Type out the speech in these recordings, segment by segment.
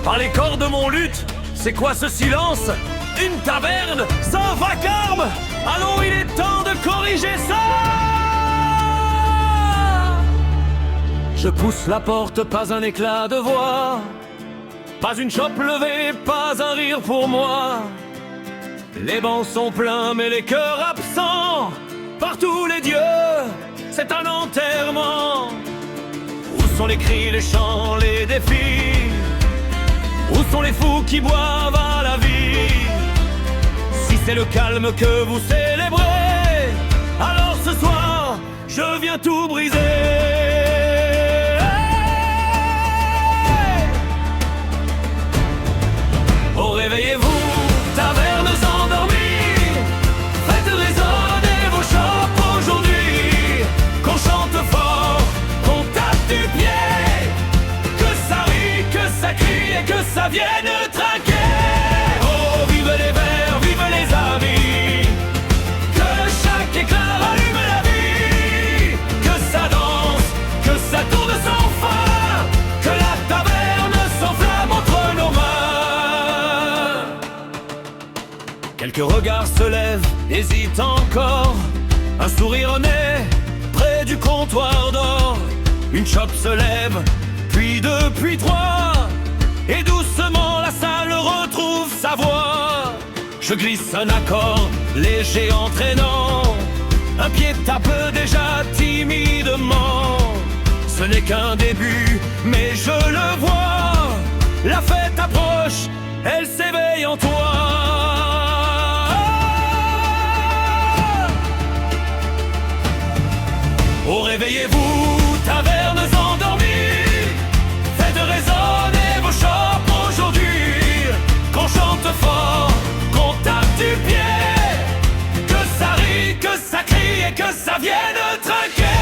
Par les cordes de mon luth, c'est quoi ce silence? Une taverne sans vacarme? Allons, il est temps de corriger ça! Je pousse la porte, pas un éclat de voix, pas une chope levée, pas un rire pour moi. Les bancs sont pleins mais les cœurs absents. Par tous les dieux, c'est un enterrement. Où sont les cris, les chants, les défis? Où sont les fous qui boivent à la vie? Si c'est le calme que vous célébrez, alors ce soir, je viens tout briser. Oh, réveillez-vous, tavernes endormies, faites résonner vos chopes aujourd'hui. Qu'on chante fort, qu'on tape du pied, que ça rit, que ça crie et que ça vienne trinquer. Oh, vive les verts, vive les amis, que chaque éclat rallume la vie, que ça danse, que ça tourne sans fin, que la taverne s'enflamme entre nos mains. Quelques regards se lèvent, hésitent encore, un sourire naît près du comptoir d'or. Une chope se lève, puis deux, puis trois, et doucement la salle retrouve sa voix. Je glisse un accord léger entraînant, un pied tape déjà timidement. Ce n'est qu'un début, mais je le vois, la fête approche, elle s'éveille en toi. Oh, réveillez-vous, tavernes endormies, faites résonner vos chopes aujourd'hui. Qu'on chante fort, qu'on tape du pied, que ça rit, que ça crie et que ça vienne trinquer.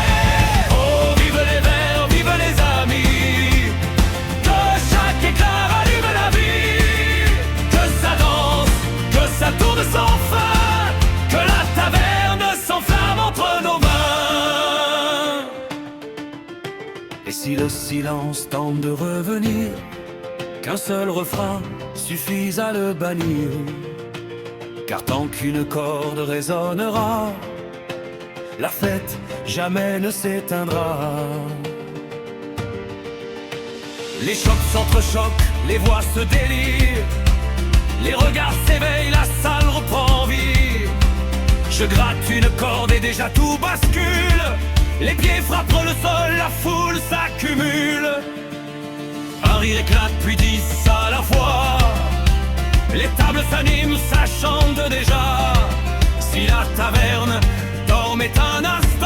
Oh, vive les verts, vive les amis, que chaque éclat rallume la vie, que ça danse, que ça tourne sans fin, que la taverne s'enflamme entre nos mains. Et si le silence tente de revenir, qu'un seul refrain suffise à le bannir. Car tant qu'une corde résonnera, la fête jamais ne s'éteindra. Les chocs s'entrechoquent, les voix se délirent, les regards s'éveillent, la salle reprend vie. Je gratte une corde et déjà tout bascule, les pieds frappent le sol, la foule s'accumule. Un rire éclate puis 10 à la fois, les tables s'animent, ça chante déjà. Si la taverne dormait un instant,